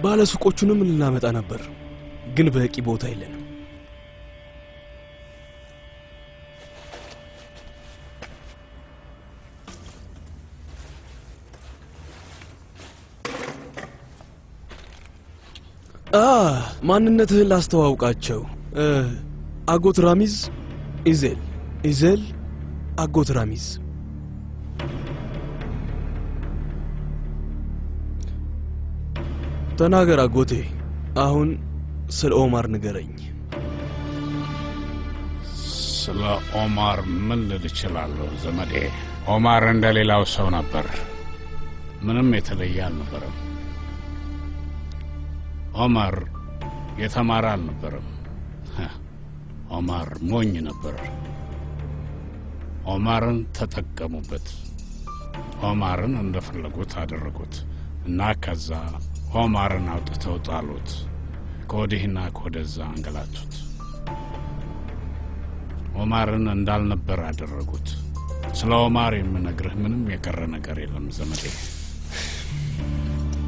ባለ ሱቆቹንም ልናመጣ ነበር ግን በቂ ቦታ የለንም ማንነትህን ላስተዋውቃቸው አጎት ራሚዝ ኢዜል አጎት ራሚዝ ተናገር አጎቴ አሁን ስለ ኦማር ንገረኝ ስለ ኦማር ምን ልል እችላለሁ ዘመዴ ኦማር እንደሌላው ሰው ነበር ምንም የተለየ አልነበረም ኦማር የተማረ አልነበረም ኦማር ሞኝ ነበር ኦማርን ተጠቀሙበት ኦማርን እንደፈለጉት አደረጉት እና ከዛ ኦማርን አውጥተው ጣሉት ኮዲህና ኮደዛ አንገላቱት ኦማርን እንዳልነበር አደረጉት ስለ ኦማር የምነግርህ ምንም የቀረ ነገር የለም ዘመዴ